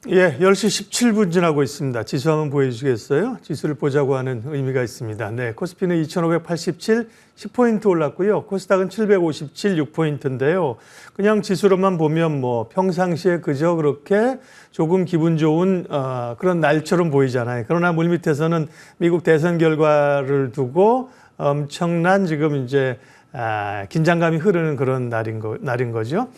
예, 10시 17분 지나고 있습니다. 지수 한번 보여주시겠어요? 지수를 보자고 하는 의미가 있습니다. 네, 코스피는 2587, 10포인트 올랐고요. 코스닥은 757, 6포인트인데요. 그냥 지수로만 보면 뭐 평상시에 그저 그렇게 조금 기분 좋은 그런 날처럼 보이잖아요. 그러나 물밑에서는 미국 대선 결과를 두고 엄청난 지금 이제 긴장감이 흐르는 그런 날인 거죠.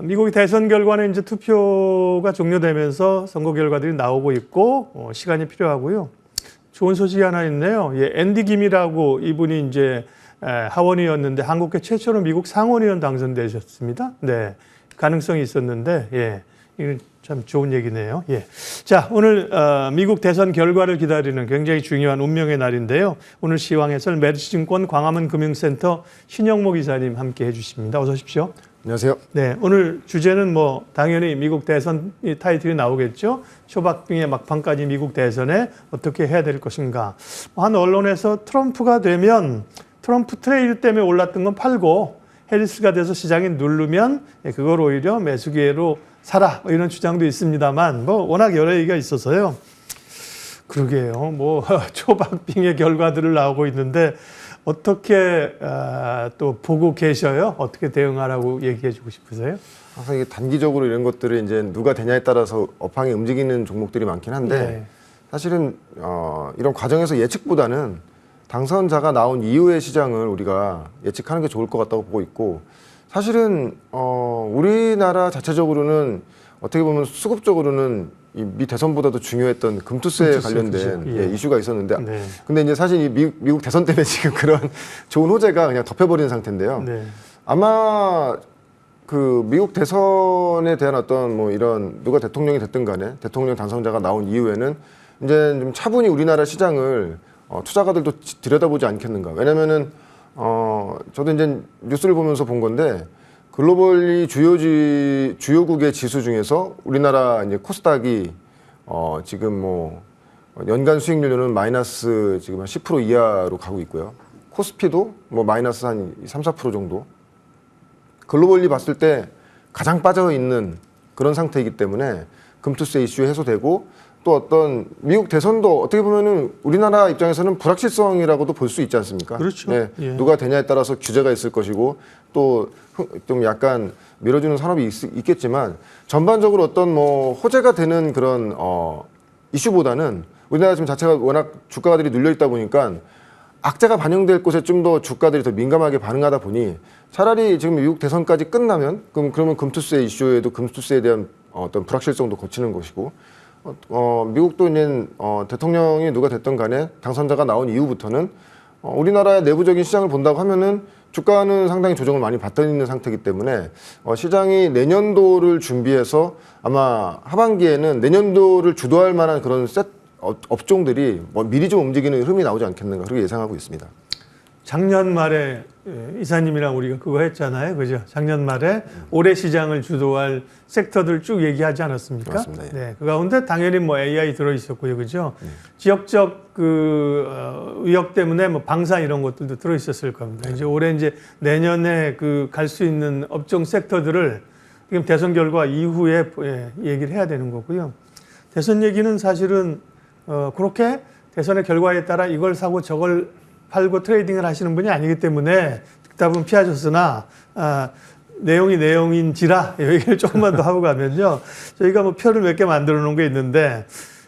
미국의 대선 결과는 이제 투표가 종료되면서 선거 결과들이 나오고 있고 시간이 필요하고요. 좋은 소식이 하나 있네요. 예, 앤디 김이라고 이분이 이제 하원의원이었는데 한국계 최초로 미국 상원의원 당선되셨습니다. 네, 가능성이 있었는데 예, 이건 참 좋은 얘기네요. 예, 자 오늘 미국 대선 결과를 기다리는 굉장히 중요한 운명의 날인데요. 오늘 시황 해설 메리츠증권 광화문 금융센터 신영목 이사님 함께 해주십니다. 어서 오십시오. 안녕하세요. 네, 오늘 주제는 뭐 당연히 미국 대선 타이틀이 나오겠죠. 초박빙의 막판까지 미국 대선에 어떻게 해야 될 것인가. 한 언론에서 트럼프가 되면 트럼프 트레이드 때문에 올랐던 건 팔고 해리스가 돼서 시장이 누르면 그걸 오히려 매수 기회로 사라 이런 주장도 있습니다만 뭐 워낙 여러 얘기가 있어서요. 그러게요. 뭐 초박빙의 결과들을 나오고 있는데 어떻게 또 보고 계셔요? 어떻게 대응하라고 얘기해 주고 싶으세요? 항상 이게 단기적으로 이런 것들을 이제 누가 되냐에 따라서 업황이 움직이는 종목들이 많긴 한데 네. 사실은 이런 과정에서 예측보다는 당선자가 나온 이후의 시장을 우리가 예측하는 게 좋을 것 같다고 보고 있고 사실은 우리나라 자체적으로는 어떻게 보면 수급적으로는 이 미 대선보다도 중요했던 금투세에 관련된 예. 이슈가 있었는데 네. 근데 이제 사실 이 미국 대선 때문에 지금 그런 좋은 호재가 그냥 덮여버리는 상태인데요. 네. 아마 그 미국 대선에 대한 어떤 뭐 이런 누가 대통령이 됐든 간에 대통령 당선자가 나온 이후에는 이제 좀 차분히 우리나라 시장을 투자가들도 들여다보지 않겠는가. 왜냐면은 저도 이제 뉴스를 보면서 본 건데 글로벌리 주요국의 지수 중에서 우리나라 이제 코스닥이 지금 뭐 연간 수익률로는 마이너스 지금 한 10% 이하로 가고 있고요. 코스피도 뭐 마이너스 한 3, 4% 정도. 글로벌리 봤을 때 가장 빠져 있는 그런 상태이기 때문에 금투세 이슈 해소되고 또 어떤 미국 대선도 어떻게 보면은 우리나라 입장에서는 불확실성이라고도 볼 수 있지 않습니까? 그렇죠. 네, 예. 누가 되냐에 따라서 규제가 있을 것이고 또 좀 약간 밀어주는 산업이 있겠지만 전반적으로 어떤 뭐 호재가 되는 그런 이슈보다는 우리나라 지금 자체가 워낙 주가들이 눌려 있다 보니까 악재가 반영될 곳에 좀 더 주가들이 더 민감하게 반응하다 보니 차라리 지금 미국 대선까지 끝나면 그러면 금투세 이슈에도 금투세에 대한 어떤 불확실성도 거치는 것이고 미국도 이제 대통령이 누가 됐든 간에 당선자가 나온 이후부터는 우리나라의 내부적인 시장을 본다고 하면은 주가는 상당히 조정을 많이 받고 있는 상태이기 때문에 시장이 내년도를 준비해서 아마 하반기에는 내년도를 주도할 만한 그런 업종들이 미리 좀 움직이는 흐름이 나오지 않겠는가 그렇게 예상하고 있습니다. 작년 말에 이사님이랑 우리가 그거 했잖아요. 그죠? 작년 말에 올해 시장을 주도할 섹터들 쭉 얘기하지 않았습니까? 맞습니다. 예. 네. 그 가운데 당연히 뭐 AI 들어있었고요. 그죠? 지역적 위협 때문에 뭐 방사 이런 것들도 들어있었을 겁니다. 이제 올해 이제 내년에 갈 수 있는 업종 섹터들을 지금 대선 결과 이후에 얘기를 해야 되는 거고요. 대선 얘기는 사실은 그렇게 대선의 결과에 따라 이걸 사고 저걸 팔고 트레이딩을 하시는 분이 아니기 때문에 답은 피하셨으나 내용이 내용인지라 얘기를 조금만 더 하고 가면요. 저희가 뭐 표를 몇 개 만들어 놓은 게 있는데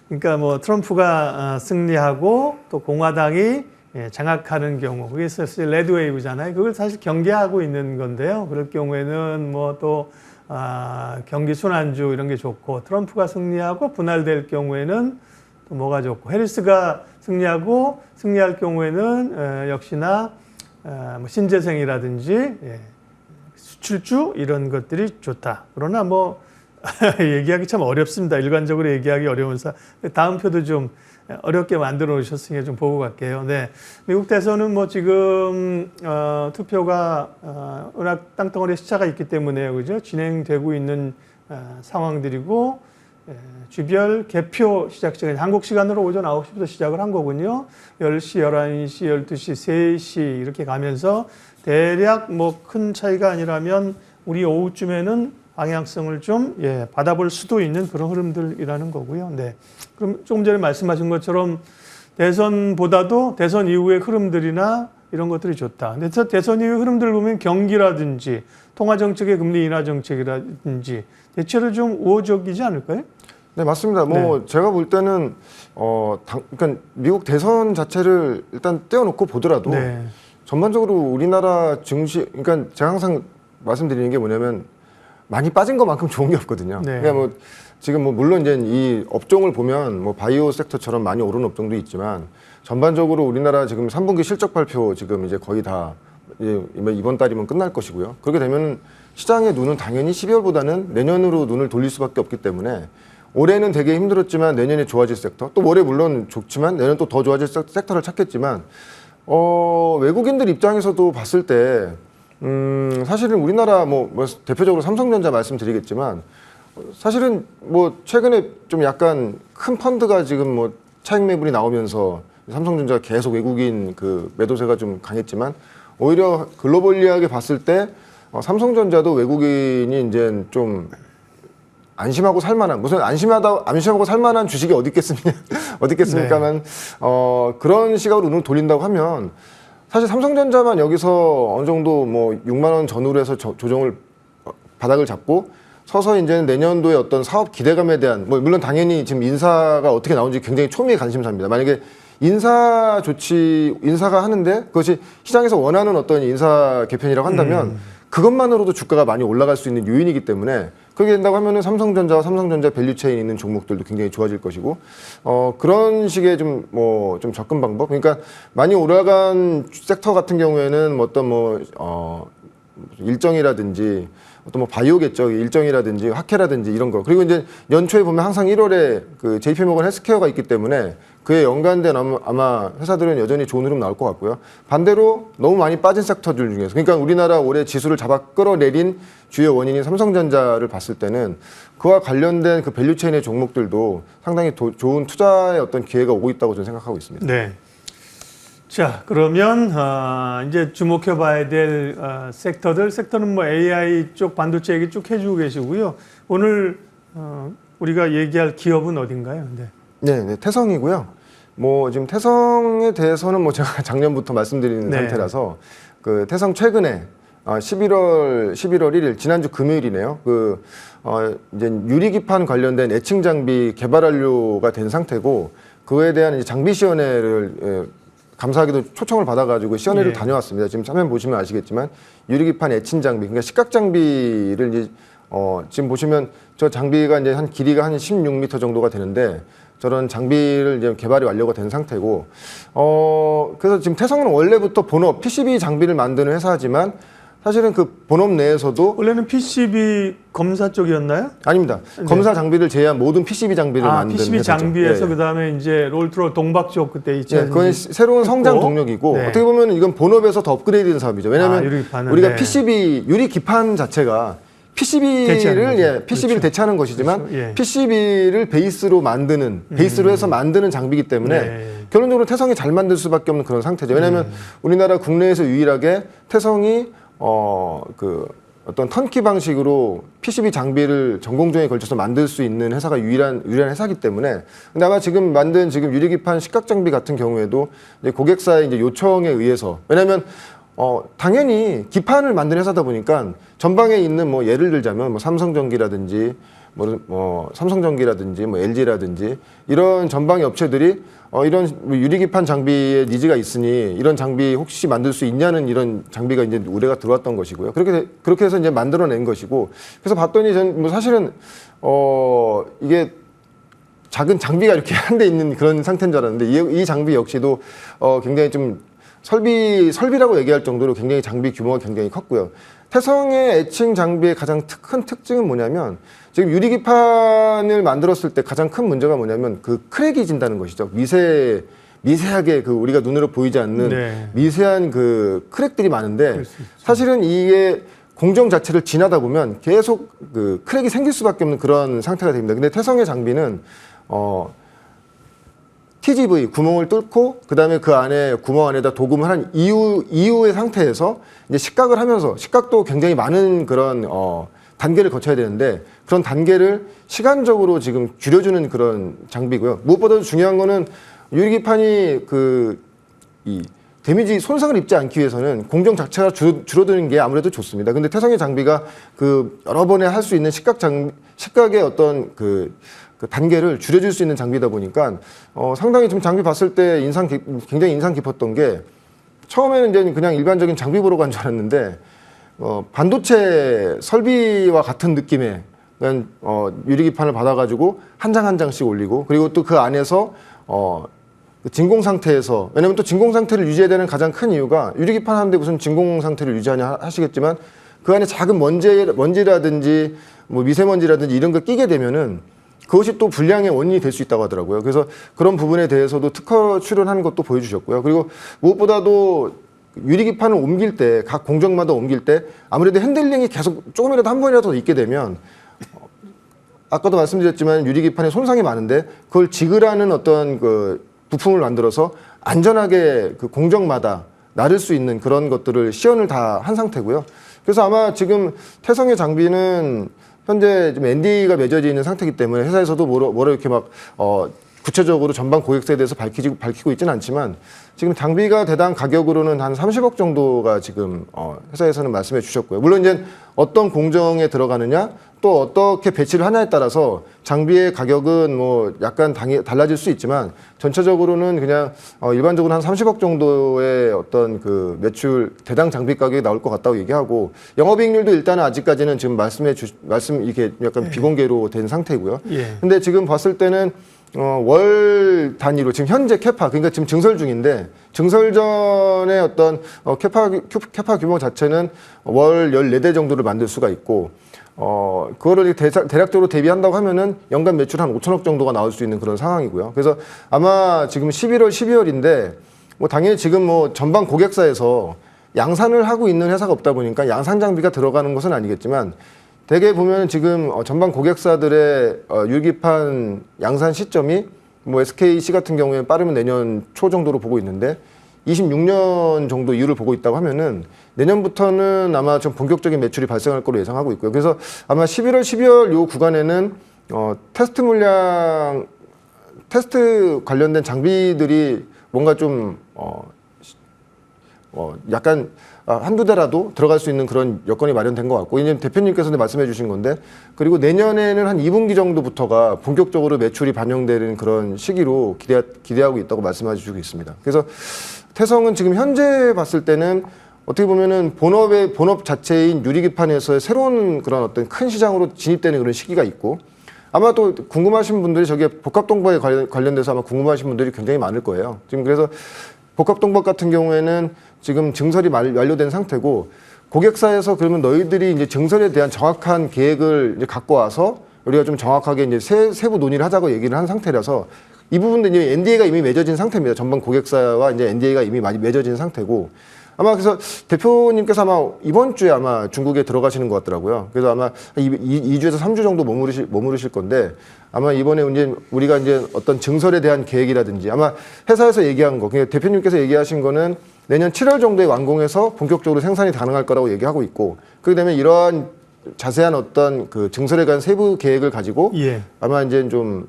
그러니까 뭐 트럼프가 승리하고 또 공화당이 장악하는 경우 그게 사실 레드웨이브잖아요. 그걸 사실 경계하고 있는 건데요. 그럴 경우에는 뭐 또 경기 순환주 이런 게 좋고 트럼프가 승리하고 분할될 경우에는 또 뭐가 좋고 해리스가 승리할 경우에는 역시나 뭐 신재생이라든지 수출주 이런 것들이 좋다. 그러나 뭐 얘기하기 참 어렵습니다. 일관적으로 얘기하기 어려워서 다음 표도 좀 어렵게 만들어 놓으셨으니까 좀 보고 갈게요. 네, 미국 대선은 뭐 지금 투표가 워낙 땅덩어리에 시차가 있기 때문에 그죠? 진행되고 있는 상황들이고 주별 개표 시작 시간 한국 시간으로 오전 9시부터 시작을 한 거군요. 10시, 11시, 12시, 3시 이렇게 가면서 대략 뭐 큰 차이가 아니라면 우리 오후쯤에는 방향성을 좀 받아볼 수도 있는 그런 흐름들이라는 거고요. 네. 그럼 조금 전에 말씀하신 것처럼 대선보다도 대선 이후의 흐름들이나 이런 것들이 좋다. 근데 대선 이후 흐름들을 보면 경기라든지 통화 정책의 금리 인하 정책이라든지 대체로 좀 우호적이지 않을까요? 네, 맞습니다. 뭐 제가 볼 때는 그러니까 미국 대선 자체를 일단 떼어놓고 보더라도 네. 전반적으로 우리나라 증시, 그러니까 제가 항상 말씀드리는 게 뭐냐면 많이 빠진 것만큼 좋은 게 없거든요. 네. 그러니까 뭐 지금 뭐 물론 이제 이 업종을 보면 뭐 바이오 섹터처럼 많이 오른 업종도 있지만 전반적으로 우리나라 지금 3분기 실적 발표 지금 이제 거의 다 이번 달이면 끝날 것이고요. 그렇게 되면 시장의 눈은 당연히 12월보다는 내년으로 눈을 돌릴 수밖에 없기 때문에 올해는 되게 힘들었지만 내년에 좋아질 섹터, 또 올해 물론 좋지만 내년 또 더 좋아질 섹터를 찾겠지만 외국인들 입장에서도 봤을 때 사실은 우리나라 뭐 대표적으로 삼성전자 말씀드리겠지만 사실은 뭐 최근에 좀 약간 큰 펀드가 지금 뭐 차익 매물이 나오면서 삼성전자가 계속 외국인 그 매도세가 좀 강했지만 오히려 글로벌리하게 봤을 때 삼성전자도 외국인이 이제 좀 안심하고 살만한, 무슨 안심하고 살만한 주식이 어디 있겠습니까만 그런 시각으로 눈을 돌린다고 하면 사실 삼성전자만 여기서 어느 정도 뭐 6만 원 전후로 해서 조정을 바닥을 잡고 서서 이제는 내년도에 어떤 사업 기대감에 대한, 뭐 물론 당연히 지금 인사가 어떻게 나오는지 굉장히 초미의 관심사입니다. 만약에 인사가 하는데 그것이 시장에서 원하는 어떤 인사 개편이라고 한다면 그것만으로도 주가가 많이 올라갈 수 있는 요인이기 때문에 그렇게 된다고 하면은 삼성전자와 삼성전자 밸류체인에 있는 종목들도 굉장히 좋아질 것이고 그런 식의 좀 접근 방법, 그러니까 많이 올라간 섹터 같은 경우에는 뭐 어떤 일정이라든지 어떤 뭐 바이오겠죠, 일정이라든지 학회라든지 이런 거, 그리고 이제 연초에 보면 항상 1월에 그 JP모건 헬스케어가 있기 때문에 그에 연관된 아마 회사들은 여전히 좋은 흐름 나올 것 같고요. 반대로 너무 많이 빠진 섹터들 중에서, 그러니까 우리나라 올해 지수를 잡아 끌어내린 주요 원인인 삼성전자를 봤을 때는 그와 관련된 그 밸류체인의 종목들도 상당히 좋은 투자의 어떤 기회가 오고 있다고 저는 생각하고 있습니다. 네. 자, 그러면 이제 주목해봐야 될 섹터는 뭐 AI 쪽 반도체 얘기 쭉 해주고 계시고요. 오늘 우리가 얘기할 기업은 어딘가요? 네, 태성이고요. 뭐 지금 태성에 대해서는 뭐 제가 작년부터 말씀드리는 상태라서 그 태성 최근에 11월 1일 지난주 금요일이네요. 이제 유리기판 관련된 애칭 장비 개발 완료가 된 상태고 그에 대한 이제 장비 시연회를 감사하게도 초청을 받아가지고 시연회를 다녀왔습니다. 지금 화면 보시면 아시겠지만 유리기판 애칭 장비, 그러니까 식각 장비를 이제 지금 보시면 저 장비가 이제 한 길이가 한 16m 정도가 되는데 저런 장비를 이제 개발이 완료가 된 상태고 그래서 지금 태성은 원래부터 본업 PCB 장비를 만드는 회사지만 사실은 그 본업 내에서도 원래는 PCB 검사 쪽이었나요? 아닙니다. 검사 장비를 제외한 모든 PCB 장비를 만드는 PCB 회사죠. 장비에서 그다음에 이제 롤트로 동박 쪽 그때 2000 그건 새로운 성장 동력이고 어떻게 보면 이건 본업에서 더 업그레이드된 사업이죠. 왜냐하면 우리가 PCB 유리기판 자체가 PCB를 대체하는 것이지만 PCB를 베이스로 해서 만드는 장비이기 때문에 결론적으로 태성이 잘 만들 수밖에 없는 그런 상태죠. 왜냐하면 우리나라 국내에서 유일하게 태성이 어떤 턴키 방식으로 PCB 장비를 전공정에 걸쳐서 만들 수 있는 회사가 유일한 회사이기 때문에. 근데 아마 지금 만든 유리기판 식각 장비 같은 경우에도 이제 고객사의 이제 요청에 의해서, 왜냐하면 당연히 기판을 만드는 회사다 보니까 전방에 있는 뭐 예를 들자면 뭐 삼성전기라든지 뭐 LG라든지 이런 전방의 업체들이 이런 유리기판 장비에 니즈가 있으니 이런 장비 혹시 만들 수 있냐는 이런 장비가 이제 의뢰가 들어왔던 것이고요. 그렇게 해서 이제 만들어낸 것이고, 그래서 봤더니 전 뭐 사실은 이게 작은 장비가 이렇게 한 대 있는 그런 상태인 줄 알았는데 이 장비 역시도 굉장히 좀 설비라고 얘기할 정도로 굉장히 장비 규모가 굉장히 컸고요. 태성의 애칭 장비의 가장 큰 특징은 뭐냐면 지금 유리기판을 만들었을 때 가장 큰 문제가 뭐냐면 그 크랙이 진다는 것이죠. 미세하게 그 우리가 눈으로 보이지 않는 미세한 그 크랙들이 많은데 사실은 이게 공정 자체를 지나다 보면 계속 그 크랙이 생길 수밖에 없는 그런 상태가 됩니다. 근데 태성의 장비는 TGV 구멍을 뚫고 그다음에 그 안에 구멍 안에다 도금을 한 이후의 상태에서 이제 식각을 하면서, 식각도 굉장히 많은 그런 단계를 거쳐야 되는데 그런 단계를 시간적으로 지금 줄여주는 그런 장비고요. 무엇보다도 중요한 거는 유리기판이 이 데미지 손상을 입지 않기 위해서는 공정 자체가 줄어드는 게 아무래도 좋습니다. 근데 태성의 장비가 여러 번에 할 수 있는 식각의 어떤 그 단계를 줄여줄 수 있는 장비다 보니까 상당히 좀 장비 봤을 때 굉장히 인상 깊었던 게 처음에는 이제 그냥 일반적인 장비 보러 간 줄 알았는데 반도체 설비와 같은 느낌의 그냥 유리기판을 받아가지고 한 장 한 장씩 올리고 그리고 또 그 안에서 진공 상태에서 왜냐면 또 진공 상태를 유지해야 되는 가장 큰 이유가 유리기판 하는데 무슨 진공 상태를 유지하냐 하시겠지만 그 안에 작은 먼지라든지 뭐 미세먼지라든지 이런 거 끼게 되면은 그것이 또 불량의 원인이 될 수 있다고 하더라고요. 그래서 그런 부분에 대해서도 특허 출연하는 것도 보여주셨고요. 그리고 무엇보다도 유리기판을 옮길 때 각 공정마다 옮길 때 아무래도 핸들링이 계속 조금이라도 한 번이라도 더 있게 되면 아까도 말씀드렸지만 유리기판에 손상이 많은데 그걸 지그라는 어떤 부품을 만들어서 안전하게 공정마다 나를 수 있는 그런 것들을 시연을 다 한 상태고요. 그래서 아마 지금 태성의 장비는 현재 좀 NDA가 맺어져 있는 상태이기 때문에 회사에서도 뭐라 이렇게 막 구체적으로 전방 고객사에 대해서 밝히고 있지는 않지만 지금 장비가 대당 가격으로는 한 30억 정도가 지금 회사에서는 말씀해 주셨고요. 물론 이제 어떤 공정에 들어가느냐 또 어떻게 배치를 하냐에 따라서 장비의 가격은 뭐 약간 달라질 수 있지만 전체적으로는 그냥 일반적으로 한 30억 정도의 어떤 매출 대당 장비 가격이 나올 것 같다고 얘기하고 영업이익률도 일단은 아직까지는 지금 말씀 이게 약간 비공개로 된 상태고요. 예. 근데 지금 봤을 때는 월 단위로 지금 현재 캐파 그러니까 지금 증설 중인데 증설 전에 어떤 캐파 규모 자체는 월 14대 정도를 만들 수가 있고 그거를 대략적으로 대비한다고 하면은 연간 매출 한 5천억 정도가 나올 수 있는 그런 상황이고요. 그래서 아마 지금 11월, 12월인데 뭐 당연히 지금 뭐 전방 고객사에서 양산을 하고 있는 회사가 없다 보니까 양산 장비가 들어가는 것은 아니겠지만 대개 보면 지금 전방 고객사들의 유리기판 양산 시점이 뭐 SKC 같은 경우에 빠르면 내년 초 정도로 보고 있는데 26년 정도 이후를 보고 있다고 하면은 내년부터는 아마 좀 본격적인 매출이 발생할 거로 예상하고 있고요. 그래서 아마 11월, 12월 요 구간에는 테스트 관련된 장비들이 뭔가 좀 약간 한두 대라도 들어갈 수 있는 그런 여건이 마련된 것 같고 이제 대표님께서 말씀해 주신 건데 그리고 내년에는 한 2분기 정도부터가 본격적으로 매출이 반영되는 그런 시기로 기대하고 있다고 말씀해 주시고 있습니다. 그래서 태성은 지금 현재 봤을 때는 어떻게 보면은 본업 자체인 유리기판에서의 새로운 그런 어떤 큰 시장으로 진입되는 그런 시기가 있고 아마 또 궁금하신 분들이 저게 복합동박에 관련돼서 아마 궁금하신 분들이 굉장히 많을 거예요. 지금 그래서 복합동박 같은 경우에는 지금 증설이 완료된 상태고 고객사에서 그러면 너희들이 이제 증설에 대한 정확한 계획을 이제 갖고 와서 우리가 좀 정확하게 이제 세부 논의를 하자고 얘기를 한 상태라서 이 부분도 이제 NDA가 이미 맺어진 상태입니다. 전방 고객사와 이제 NDA가 이미 많이 맺어진 상태고 아마 그래서 대표님께서 아마 이번 주에 아마 중국에 들어가시는 것 같더라고요. 그래서 아마 2주에서 3주 정도 머무르실 건데 아마 이번에 이제 우리가 이제 어떤 증설에 대한 계획이라든지 아마 회사에서 얘기한 거, 그러니까 대표님께서 얘기하신 거는 내년 7월 정도에 완공해서 본격적으로 생산이 가능할 거라고 얘기하고 있고 그렇게 되면 이러한 자세한 어떤 증설에 관한 세부 계획을 가지고 예. 아마 이제 좀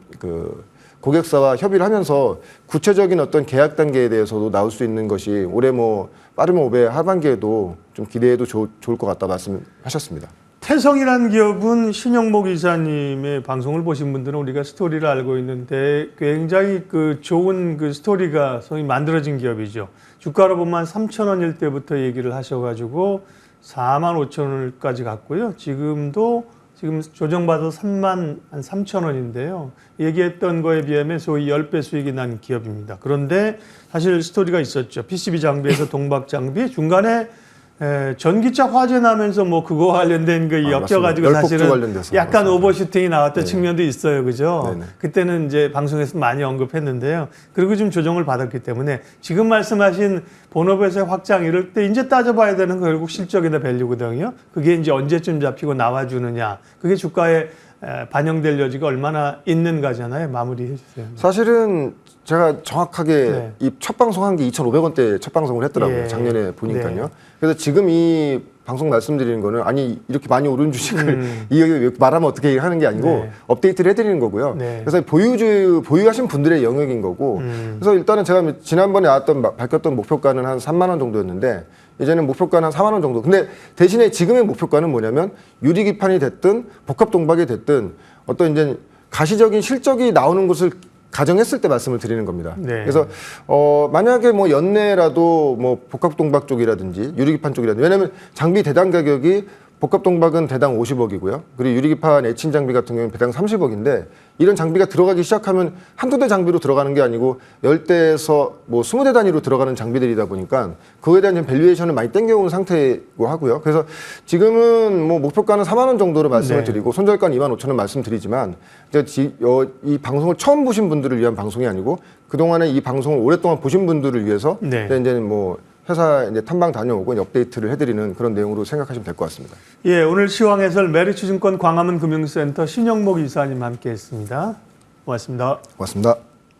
고객사와 협의를 하면서 구체적인 어떤 계약 단계에 대해서도 나올 수 있는 것이 올해 뭐 빠르면 올해 하반기에도 좀 기대해도 좋을 것 같다 말씀하셨습니다. 태성이라는 기업은 신영목 이사님의 방송을 보신 분들은 우리가 스토리를 알고 있는데 굉장히 좋은 스토리가 소위 만들어진 기업이죠. 주가로 보면 3,000원일 때부터 얘기를 하셔가지고 45,000원까지 갔고요. 지금 조정받아서 33,000원인데요. 얘기했던 거에 비하면 소위 10배 수익이 난 기업입니다. 그런데 사실 스토리가 있었죠. PCB 장비에서 동박 장비 중간에 전기차 화재 나면서 뭐 그거 관련된 거 엮여가지고 사실은 관련돼서. 약간 맞습니다. 오버슈팅이 나왔던 네. 측면도 있어요. 그죠? 네네. 그때는 이제 방송에서 많이 언급했는데요. 그리고 좀 조정을 받았기 때문에 지금 말씀하신 본업에서의 확장 이럴 때 이제 따져봐야 되는 거 결국 실적이나 밸류거든요. 그게 이제 언제쯤 잡히고 나와주느냐. 그게 주가의 반영될 여지가 얼마나 있는가잖아요. 마무리해 주세요. 사실은 제가 정확하게 네. 이 첫 방송한 게 2,500원대 첫 방송을 했더라고요. 예. 작년에 보니까요. 네. 그래서 지금 이 방송 말씀드리는 거는 아니 이렇게 많이 오른 주식을 이 말하면 어떻게 하는 게 아니고 네. 업데이트를 해드리는 거고요. 네. 그래서 보유하신 분들의 영역인 거고. 그래서 일단은 제가 지난번에 밝혔던 목표가는 한 3만 원 정도였는데 이제는 목표가는 한 4만 원 정도. 근데 대신에 지금의 목표가는 뭐냐면 유리기판이 됐든 복합동박이 됐든 어떤 이제 가시적인 실적이 나오는 것을 가정했을 때 말씀을 드리는 겁니다. 네. 그래서 만약에 뭐 연내라도 뭐 복합동박 쪽이라든지 유리기판 쪽이라든지 왜냐하면 장비 대당 가격이 복합동박은 대당 50억이고요. 그리고 유리기판 에칭 장비 같은 경우는 대당 30억인데 이런 장비가 들어가기 시작하면 한두 대 장비로 들어가는 게 아니고 10대에서 뭐 20대 단위로 들어가는 장비들이다 보니까 그거에 대한 밸류에이션을 많이 땡겨온 상태고 하고요. 그래서 지금은 뭐 목표가는 4만 원 정도로 말씀을 네. 드리고 손절가는 2만 5천 원 말씀드리지만 이 방송을 처음 보신 분들을 위한 방송이 아니고 그동안에 이 방송을 오랫동안 보신 분들을 위해서 네. 이제는 뭐 회사 이제 탐방 다녀오고 업데이트를 해드리는 그런 내용으로 생각하시면 될 것 같습니다. 예, 오늘 시황 해설 메리츠증권 광화문 금융센터 신영목 이사님 함께했습니다. 고맙습니다. 고맙습니다.